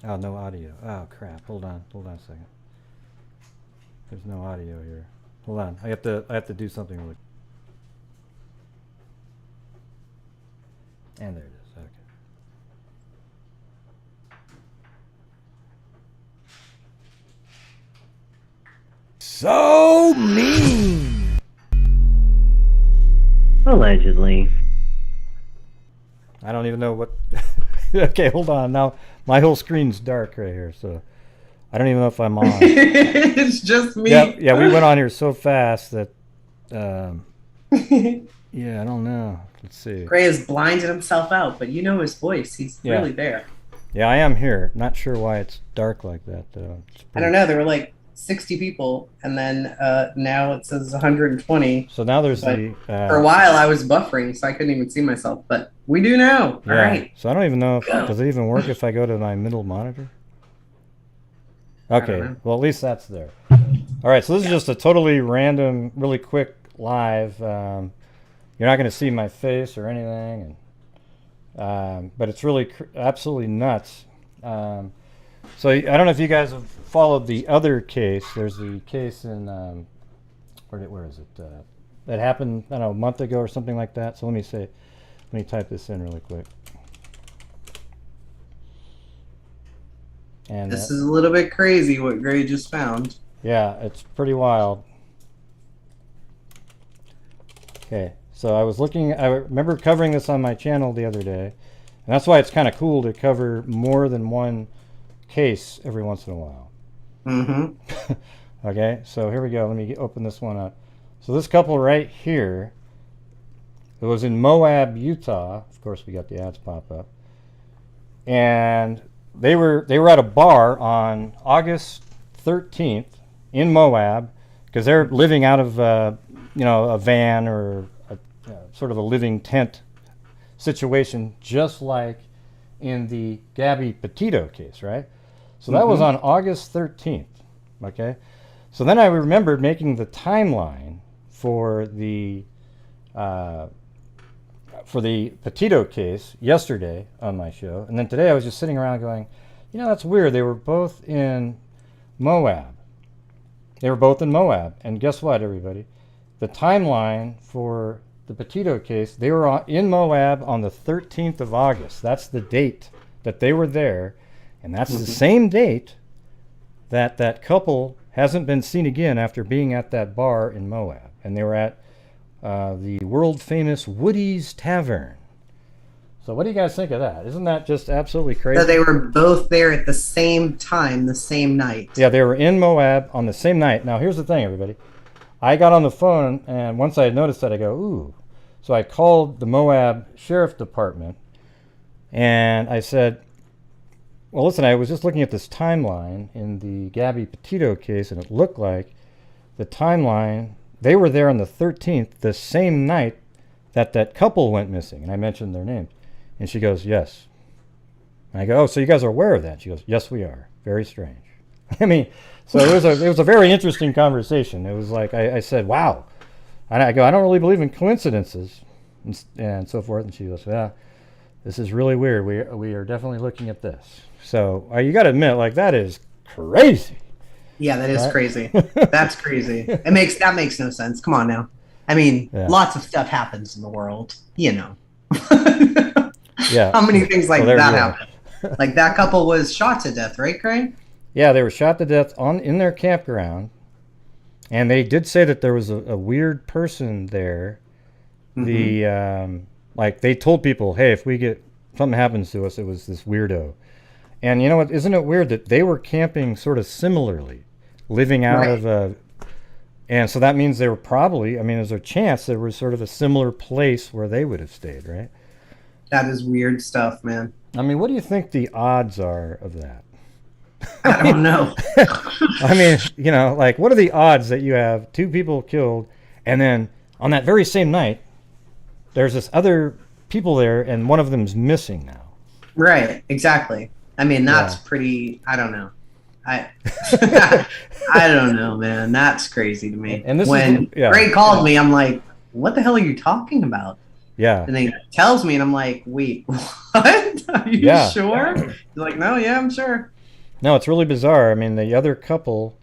Oh, no audio. Oh, crap. Hold on a second. There's no audio here. Hold on. I have to do something really. And there it is. Okay. So mean. Allegedly. I don't even know what. Okay, hold on. Now my whole screen's dark right here, so I don't even know if I'm on. It's just me. Yeah. We went on here so fast that. Yeah, I don't know. Let's see. Gray has blinded himself out, but you know his voice. He's really there. Yeah, I am here. Not sure why it's dark like that, though. I don't know. There were like 60 people, and then now it says 120. So now there's for a while I was buffering, so I couldn't even see myself. But we do now. Yeah. All right. So I don't even know does it even work if I go to my middle monitor? Okay. Well, at least that's there. All right. So this is just a totally random, really quick live. You're not going to see my face or anything, and but it's really absolutely nuts. So I don't know if you guys have followed the other case. There's the case in where is it? That happened, I don't know, a month ago or something like that. So let me type this in really quick. And this is a little bit crazy what Gray just found. Yeah, it's pretty wild. Okay, so I remember covering this on my channel the other day, and that's why it's kind of cool to cover more than one case every once in a while. Mm-hmm. Okay, so here we go. Let me open this one up. So this couple right here, it was in Moab, Utah. Of course, we got the ads pop up, and they were at a bar on August 13th in Moab because they're living out of a van or sort of a living tent situation, just like in the Gabby Petito case, right? So that was on August 13th. Okay, so then I remembered making the timeline for the Petito case yesterday on my show, and then today I was just sitting around going, that's weird. They were both in Moab. And guess what, everybody? The timeline for the Petito case, they were in Moab on the 13th of August. That's the date that they were there, and that's the same date that couple hasn't been seen again after being at that bar in Moab. And they were at the world-famous Woody's Tavern. So what do you guys think of that? Isn't that just absolutely crazy? So they were both there at the same time, the same night. Yeah, they were in Moab on the same night. Now, here's the thing, everybody. I got on the phone, and once I had noticed that, I go, ooh. So I called the Moab Sheriff Department, and I said, well, listen, I was just looking at this timeline in the Gabby Petito case, and it looked like the timeline, they were there on the 13th, the same night that couple went missing, and I mentioned their names. And she goes, yes. And I go, oh, so you guys are aware of that? She goes, yes, we are. Very strange. I mean, so it was a very interesting conversation. It was like, I said, wow. And I go, I don't really believe in coincidences and so forth. And she goes, yeah, this is really weird. We are definitely looking at this. So you got to admit, like, that is crazy. Yeah, that is crazy. That's crazy. That makes no sense. Come on now. I mean, lots of stuff happens in the world, Yeah. How many things like that happen? Like that couple was shot to death, right, Craig? Yeah, they were shot to death in their campground, and they did say that there was a weird person there. Like they told people, hey, if something happens to us, it was this weirdo. And you know what? Isn't it weird that they were camping sort of similarly, living out of and so that means they were probably, there's a chance there was sort of a similar place where they would have stayed, right? That is weird stuff, man. What do you think the odds are of that? I don't know. Like, what are the odds that you have two people killed, and then on that very same night, there's this other people there, and one of them's missing now? Right, exactly. That's pretty, I don't know. I don't know, man. That's crazy to me. And when Gray called me, I'm like, what the hell are you talking about? Yeah. And then he tells me, and I'm like, wait, what? Are you sure? He's like, no, yeah, I'm sure. No, it's really bizarre. I mean, the other couple,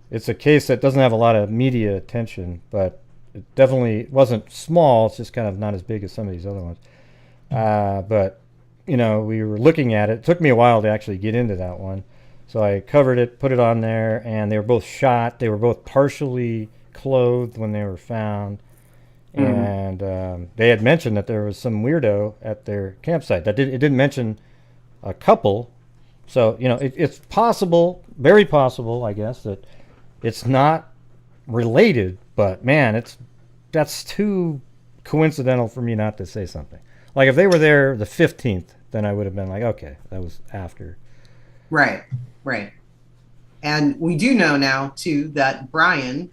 it's a case that doesn't have a lot of media attention, but it definitely wasn't small. It's just kind of not as big as some of these other ones. But, you know, we were looking at it. It took me a while to actually get into that one. So I covered it, put it on there, and they were both shot. They were both partially clothed when they were found. And they had mentioned that there was some weirdo at their campsite. It didn't mention a couple. So, you know, it's possible, very possible, I guess, that it's not related. But, man, that's too coincidental for me not to say something. Like, if they were there the 15th, then I would have been like, okay, that was after. Right. And we do know now, too, that Brian,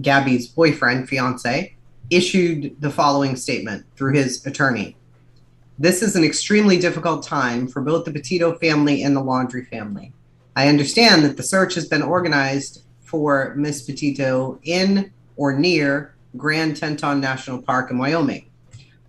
Gabby's boyfriend, fiance, issued the following statement through his attorney. This is an extremely difficult time for both the Petito family and the Laundrie family. I understand that the search has been organized for Miss Petito in or near Grand Teton National Park in Wyoming.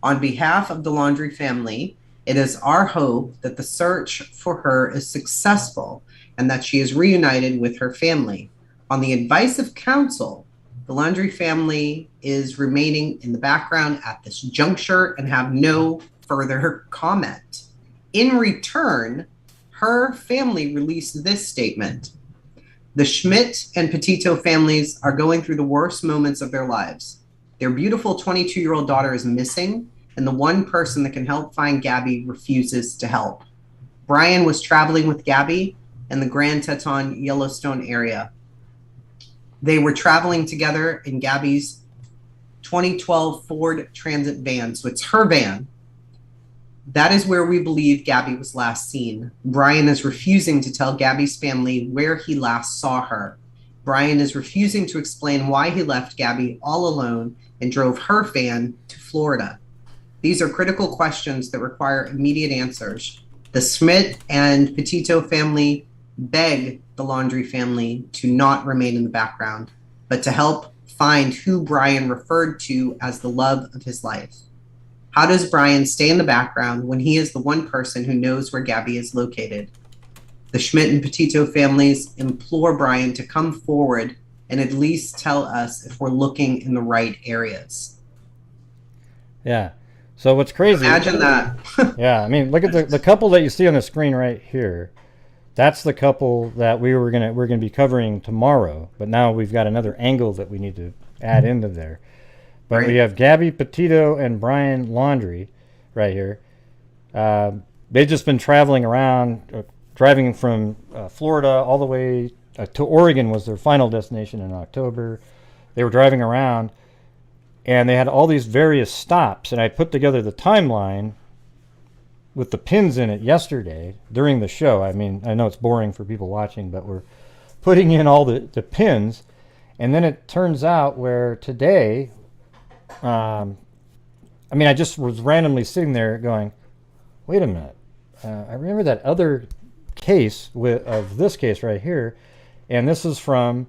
On behalf of the Laundrie family, it is our hope that the search for her is successful and that she is reunited with her family. On the advice of counsel, the Laundrie family is remaining in the background at this juncture and have no further comment. In return, her family released this statement. The Schmidt and Petito families are going through the worst moments of their lives. Their beautiful 22-year-old daughter is missing, and the one person that can help find Gabby refuses to help. Brian was traveling with Gabby in the Grand Teton Yellowstone area. They were traveling together in Gabby's 2012 Ford Transit van, so it's her van. That is where we believe Gabby was last seen. Brian is refusing to tell Gabby's family where he last saw her. Brian is refusing to explain why he left Gabby all alone and drove her van to Florida. These are critical questions that require immediate answers. The Schmidt and Petito family beg the Laundrie family to not remain in the background, but to help find who Brian referred to as the love of his life. How does Brian stay in the background when he is the one person who knows where Gabby is located? The Schmidt and Petito families implore Brian to come forward and at least tell us if we're looking in the right areas. Yeah. So what's crazy? Imagine that. Yeah, I mean, look at the couple that you see on the screen right here. That's the couple that we're gonna be covering tomorrow. But now we've got another angle that we need to add into there. But right. We have Gabby Petito and Brian Laundrie right here. They've just been traveling around, driving from Florida all the way to Oregon was their final destination in October. They were driving around, and they had all these various stops. And I put together the timeline with the pins in it yesterday during the show. I mean, I know it's boring for people watching, but we're putting in all the pins. And then it turns out where today... I just was randomly sitting there going, wait a minute. I remember that other case of this case right here, and this is from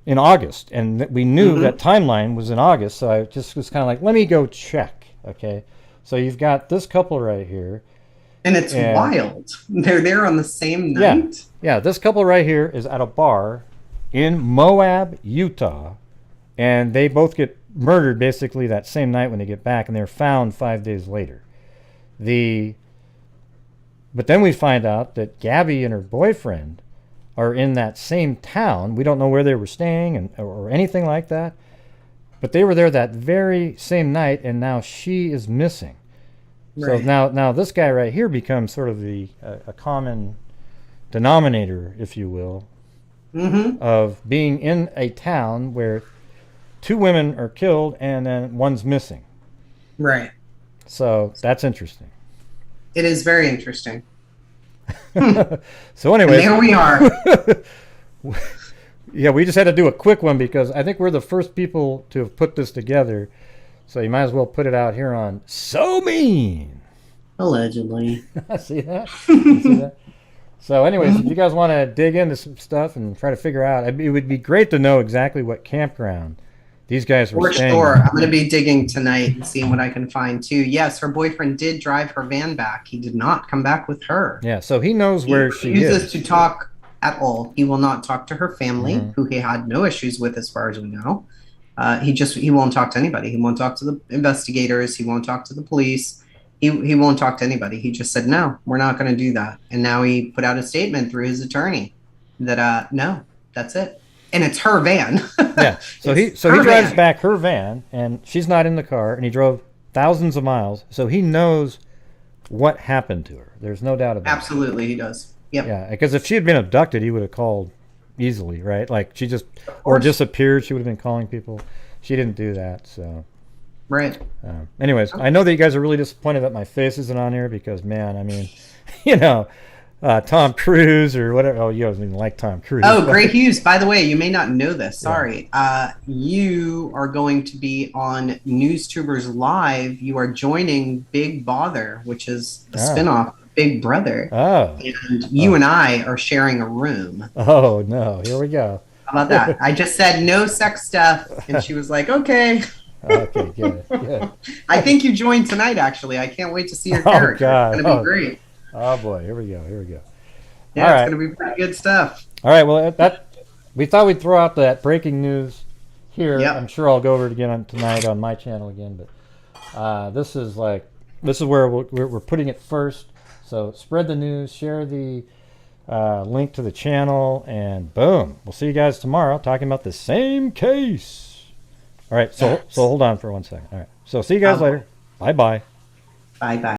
in August, and we knew that timeline was in August, so I just was kind of like, let me go check. Okay, so you've got this couple right here, and it's wild. They're there on the same night. Yeah. This couple right here is at a bar in Moab, Utah, and they both get murdered basically that same night when they get back, and they're found 5 days later. But then we find out that Gabby and her boyfriend are in that same town. We don't know where they were staying or anything like that, but they were there that very same night, and now she is missing. Right. So now this guy right here becomes sort of a common denominator, if you will, of being in a town where 2 women are killed and then one's missing. Right. So that's interesting. It is very interesting. So anyway, there we are. Yeah, we just had to do a quick one because I think we're the first people to have put this together. So you might as well put it out here on So Mean. Allegedly. See that? You see that? So anyways, if you guys want to dig into some stuff and try to figure out, it would be great to know exactly what campground these guys were For staying sure. there. I'm going to be digging tonight and seeing what I can find too. Yes, her boyfriend did drive her van back. He did not come back with her. Yeah, so he knows where she refuses is. to talk at all. He will not talk to her family, Mhm. who he had no issues with, as far as we know. He won't talk to anybody. He won't talk to the investigators. He won't talk to the police. He won't talk to anybody. He just said, no, we're not going to do that. And now he put out a statement through his attorney that no, that's it. And it's her van. Yeah. So he drives back her van, and she's not in the car, and he drove thousands of miles, so he knows what happened to her. There's no doubt about it. Absolutely, he does. Yep. Yeah, because if she had been abducted, he would have called easily, right? Like she just or disappeared, she would have been calling people. She didn't do that, so. Right. Anyways, I know that you guys are really disappointed that my face isn't on here because, man, I mean, you know, Tom Cruise or whatever. Oh, you don't even like Tom Cruise. Oh, Gray Hughes. By the way, you may not know this. Sorry. Yeah. You are going to be on NewsTubers Live. You are joining Big Bother, which is a spinoff of Big Brother. Oh. And you and I are sharing a room. Oh, no. Here we go. How about that? I just said no sex stuff, and she was like, okay. Okay, good. I think you joined tonight, actually. I can't wait to see your character. Oh, God. It's going to be great. Oh, boy. Here we go. Yeah, all right. It's going to be pretty good stuff. All right. Well, we thought we'd throw out that breaking news here. Yep. I'm sure I'll go over it again tonight on my channel again. But this is where we're putting it first. So spread the news, share the link to the channel, and boom. We'll see you guys tomorrow talking about the same case. All right. So hold on for 1 second. All right. So see you guys later. Bye-bye. Bye-bye.